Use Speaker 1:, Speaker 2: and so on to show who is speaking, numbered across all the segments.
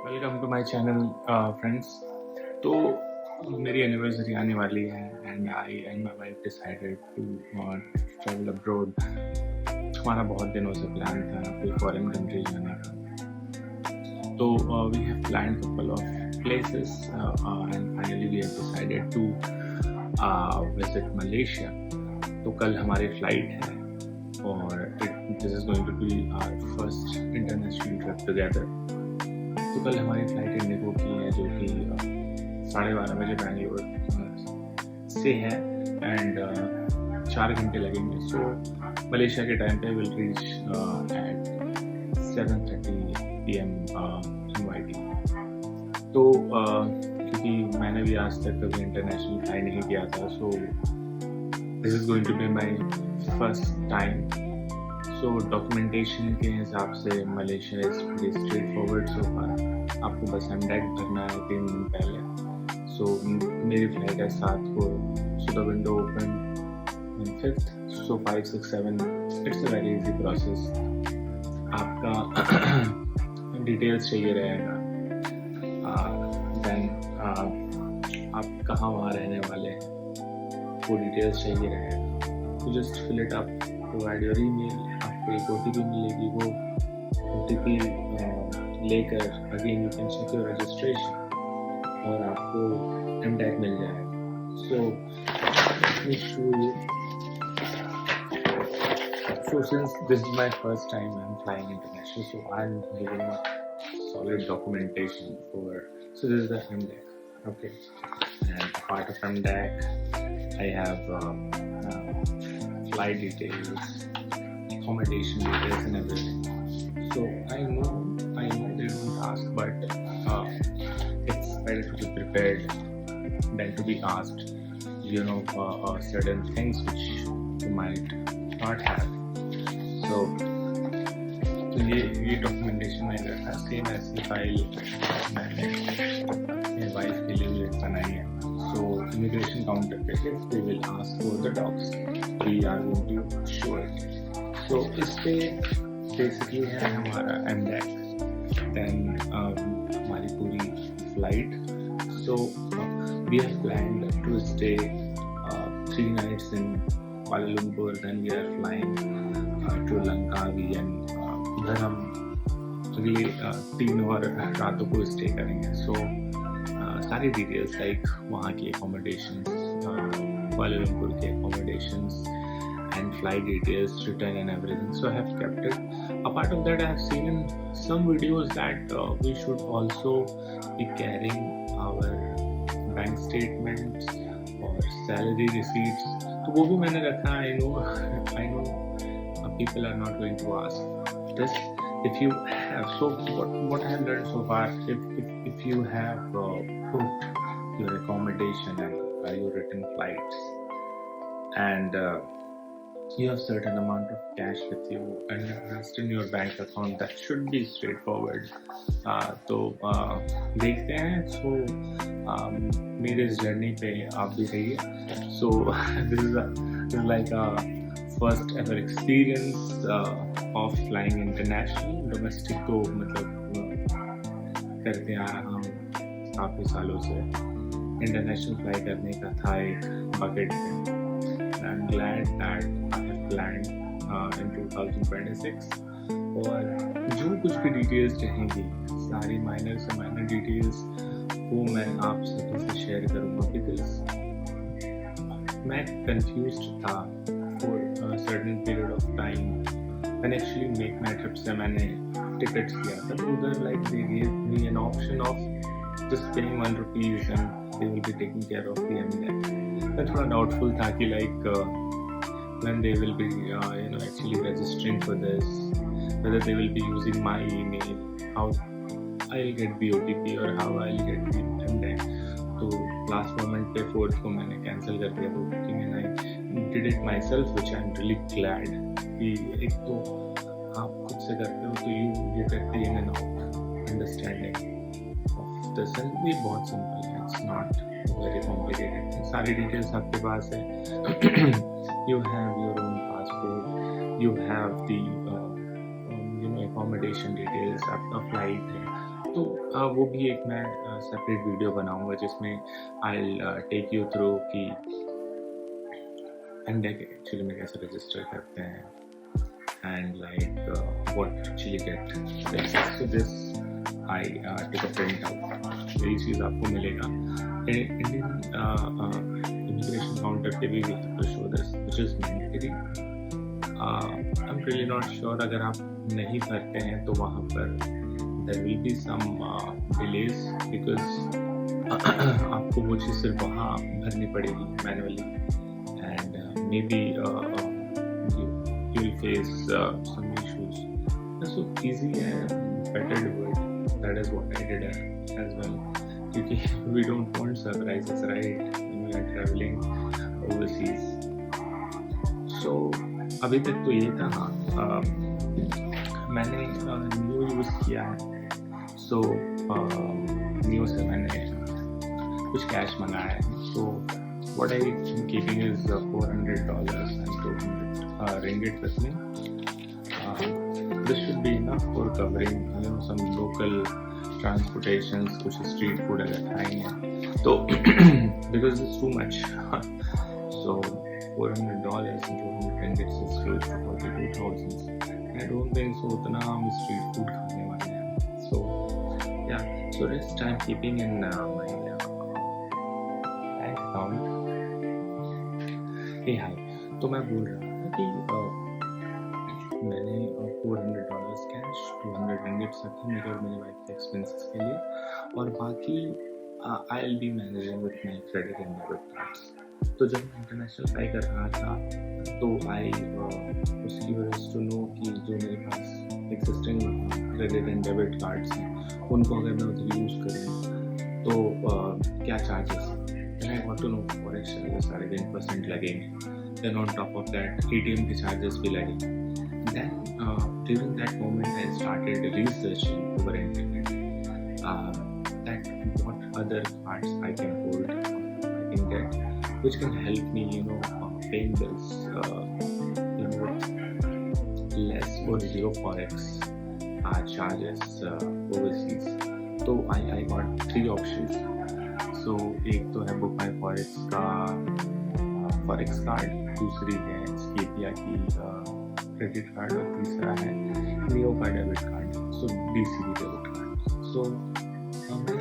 Speaker 1: Welcome to my channel friends. तो मेरी anniversary आने वाली है and I and my wife decided to travel abroad. हमारा बहुत दिनों से प्लान था कोई फॉरेन कंट्री जाने का। तो we have planned couple of places and finally we have decided to visit Malaysia. तो कल हमारी फ्लाइट है और this is going to be our first international trip together. तो कल हमारी फ्लाइट इंडिगो की है जो कि 12:30 बजे बैंगलोर से है एंड 4 घंटे लगेंगे। सो मलेशिया के टाइम पे will reach at 7:30 PM NYT। तो क्योंकि मैंने भी आज तक कभी इंटरनेशनल फ्लाई नहीं किया था, so this is going to be my first time. So documentation के हिसाब से Malaysia is pretty straightforward so far. आपको बस एमडेक भरना है 3 दिन पहले। सो मेरी फ्लाइट है 7 को, so the window open 5th, so 5, 6, 7 it's a very easy process. आपका डिटेल्स चाहिए रहेगा, देन आप कहाँ वहाँ रहने वाले हैं वो डिटेल्स चाहिए रहेगा। तो just fill it up, provide your email. आपको एक OTP मिलेगी, वो OTP लेकर again you can check your registration और आपको एमडेक मिल जाएगा। So let me show you. So since this is my first time I'm flying international, so I'm giving a solid documentation for. So this is the MDEC, okay, and part of MDEC I have flight details, accommodation details, and everything. So I know they don't ask, but it's better to be prepared than to be asked. You know, certain things which you might not have. तो ये documentation मैंने रखा, same ऐसी file मैंने अपने wife के लिए भी बनाई है। सो इमिग्रेशन काउंटर पे they will ask for the docs, we are going to show it. So इस पे बेसिकली है हमारा एमडेक, देन हमारी पूरी flight. So we have planned to stay 3 nights in Kuala Lumpur, then we are flying to Langkawi and उधर हम अगले 3 और रातों को स्टे करेंगे। सो सारी डिटेल्स लाइक वहाँ की एकोमोडेशंस, कुआलालंपुर के accommodations and flight details, return and everything. So I have kept it. Apart of that, I have seen in some videos that we should also be carrying our bank statements or salary receipts. तो वो भी मैंने रखा। I know people are not going to ask this. If you have, so what I have learned so far, if you have booked your accommodation and your return flights and you have certain amount of cash with you and rest in your bank account, that should be straightforward. तो देखते हैं। So मेरे इस journey पे आप भी रहिए। So this is like a first ever experience of flying international। Domestic तो मतलब करते आ रहा हूँ काफ़ी सालों से, इंटरनेशनल फ्लाई करने का था एक बकेट पे। I'm glad that I have planned in 2026 और जो कुछ भी डिटेल्स रहेंगी, सारी माइनर से माइनर डिटेल्स वो मैं आप सभी से शेयर करूँगा। बिकॉज मैं कंफ्यूज्ड था for a certain period of time when actually make my trip से मैंने टिकट्स किया था, तो उधर like they gave me an option of just paying 1 rupees and they will be taking care of the MDEC। मैं थोड़ा doubtful था कि like when they will be actually registering for this, whether they will be using my email, how I'll get the OTP or how I'll get the MDEC। तो last moment पे 4th को मैंने cancel कर दिया वो booking and I did it my self, which I am really glad. कि एक तो आप खुद से करते हो तो you get the in and out understanding of this, and ये बहुत सिंपल है, इट्स नॉट वेरी कॉम्प्लिकेटेड। सारी डिटेल्स आपके पास है। You have your own passport, you have the accommodation details, आपका फ्लाइट है, तो वो भी एक मैं सेपरेट वीडियो बनाऊंगा जिसमें आई टेक यू थ्रू कि एमटेक एक्चुअली में कैसे रजिस्टर करते हैं and like what actually get so this I take a print out. यही चीज़ आपको मिलेगा इंडियन इमिग्रेशन काउंटर पे भी show this which is mandatory. I am really not sure, अगर आप नहीं भरते हैं तो वहाँ पर there will be some delays because आपको वो चीज़ सिर्फ वहाँ भरनी पड़ेगी manually and maybe you will face some issues. So easy and better do it. That is what I did as well. क्योंकि we don't want surprises, right? When we are traveling overseas. So अभी तक तो ये था। मैंने new use किया है, so new से मैंने कुछ कैश मंगाया है। So what I am keeping is $400 and 200 ringgit with me. This should be enough for covering some local transportations, कुछ street food अगर खाएंगे तो because it's too much. So $400 and 200 ringgit is close to 42,000. I don't think so उतना हम street food खाने वाले हैं। So yeah, so rest I'm keeping in my bank account. Hey hi, तो मैं बोल रहा था कि मैंने $400 कैश 200 ringgit रखे मेरे और मेरी वाइफ के एक्सपेंसेस के लिए, और बाकी I'll be managing with my credit and debit cards. तो जब मैं इंटरनेशनल फ्लाई कर रहा था तो आई उसकी वजह टू नो कि जो मेरे पास existing credit and debit cards हैं उनको अगर मैं उधर यूज़ करूँ तो क्या चार्जेस हैं। Then I got to know forex charges 10% लगेंगे, then on top of that ATM के चार्जेस भी लगेंगे। Then during that moment I started researching over internet that what other cards I can hold, I can get which can help me, paying bills, with less or zero forex charges overseas. So I got 3 options. So एक तो है Book My Forex का forex card, दूसरी है Scapia की credit card, और तीसरा है Neo का debit card, so BCB debit card. So मैं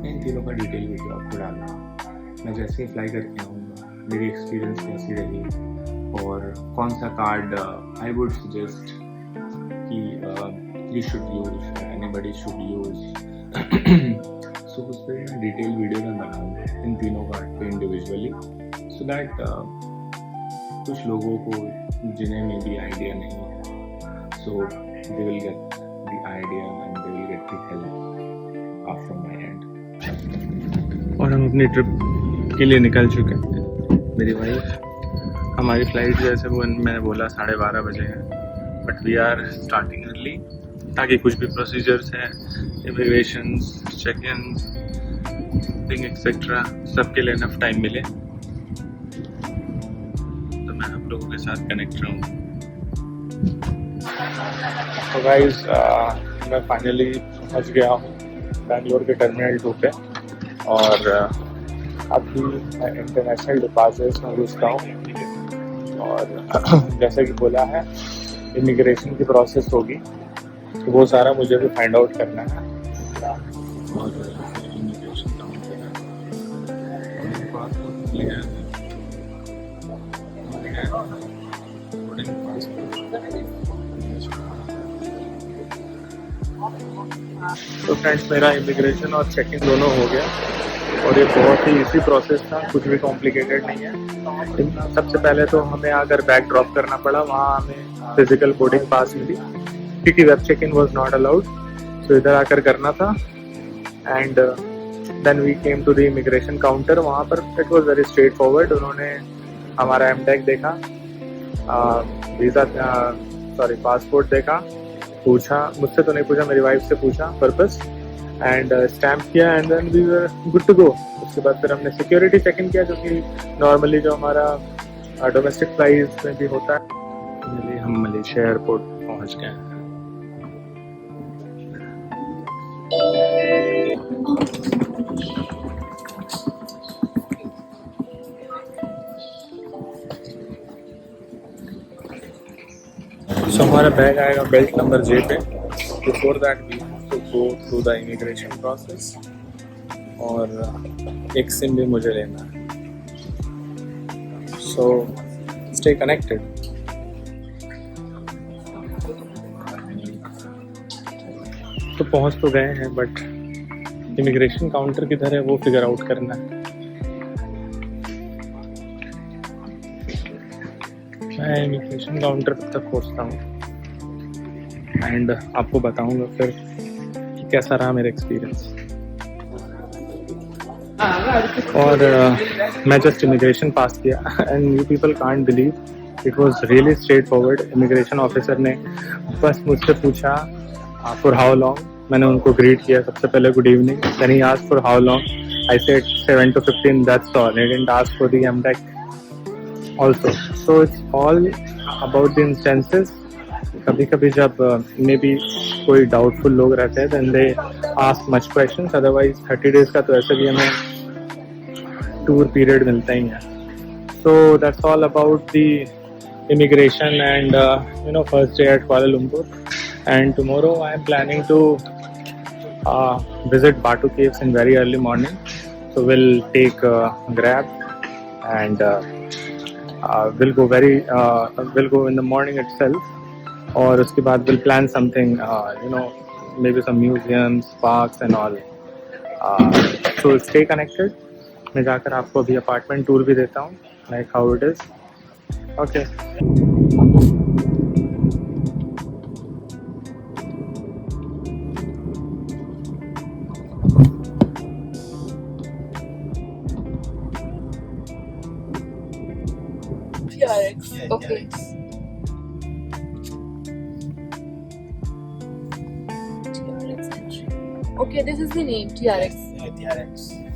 Speaker 1: इन तीनों का डिटेल वीडियो आपको डालूंगा। मैं जैसे ही फ्लाई करके आऊँगा मेरी एक्सपीरियंस कैसी रही और कौन सा कार्ड आई वुड सजेस्ट कि you should use, anybody should use. So उस पर मैं डिटेल वीडियो में बनाऊँगा इन तीनों कार्ड पे इंडिविजुअली, सो दैट कुछ लोगों को जिन्हें में भी आइडिया नहीं है, so they will get the idea and they will get the help from my end. और हम अपनी ट्रिप के लिए निकल चुके हैं। मेरी वाइफ, हमारी फ्लाइट जैसे वो मैंने बोला 12:30 बजे है, but we are starting early ताकि कुछ भी प्रोसीजर्स हैं, इमिग्रेशंस, चेक इन एक्सेट्रा, सबके लिए इनफ टाइम मिले तो मैं आप लोगों के साथ कनेक्ट रहूँगा। तो गाइस मैं फाइनली पहुँच गया हूँ बैंगलोर के टर्मिनल 2 पे, और अभी मैं इंटरनेशनल डिपार्चर्स में घुसता हूँ, और जैसा कि बोला है इमिग्रेशन की प्रोसेस होगी तो वो सारा मुझे भी फाइंड आउट करना है। और इमिग्रेशन तो फ्रेंड्स मेरा इमिग्रेशन और चेक इन दोनों हो गया, और ये बहुत ही इजी प्रोसेस था, कुछ भी कॉम्प्लिकेटेड नहीं है। सबसे पहले तो हमें आकर बैग ड्रॉप करना पड़ा, वहाँ हमें फिजिकल बोर्डिंग पास मिली क्योंकि web check in was not allowed, तो इधर आकर करना था। And then we came to the immigration counter, वहाँ पर it was very straightforward. उन्होंने हमारा एमटेक देखा, वीज़ा पासपोर्ट देखा, पूछा, मुझसे तो नहीं पूछा, मेरी वाइफ से पूछा पर्पस, एंड स्टैम्प किया, and then we were good to go. उसके बाद फिर हमने सिक्योरिटी चेक इन किया, जो कि नॉर्मली जो हमारा डोमेस्टिक फ्लाइट में भी होता है। हम मलेशिया एयरपोर्ट पहुंच गए हैं। So हमारा बैग आएगा बेल्ट नंबर J पे. Before that we have to go through the immigration process. और एक सिम भी मुझे लेना है. So stay connected. तो पहुंच तो गए हैं बट इमिग्रेशन काउंटर किधर है वो फिगर आउट करना है. मैं इमिग्रेशन काउंटर तक पहुंचता हूँ एंड आपको बताऊंगा फिर कि कैसा रहा मेरा एक्सपीरियंस. और मैं जस्ट इमिग्रेशन पास किया and you people can't believe it was really straight forward. Immigration officer ने बस मुझसे पूछा फॉर हाउ लॉन्ग. मैंने उनको ग्रीट किया सबसे पहले good evening. Then he asked for how long. I said 7 to 15, that's all. He didn't ask for the MDAC also. So it's all about the instances. कभी कभी जब मे बी कोई doubtful लोग रहते हैं then they ask much questions. Otherwise 30 days का तो ऐसे भी हमें टूर पीरियड मिलता ही है. So that's all about the immigration and first day at Kuala Lumpur. And tomorrow I am planning to visit Batu Caves in very early morning. So we'll take Grab and we'll go in the morning itself. और उसके बाद we'll plan something, maybe some museums, parks and all. So stay connected. मैं जाकर आपको अभी apartment tour भी देता हूँ, like how it is. Okay.
Speaker 2: TRX. Okay. TRX entry. Okay, this is the name TRX.
Speaker 3: Yeah, TRX.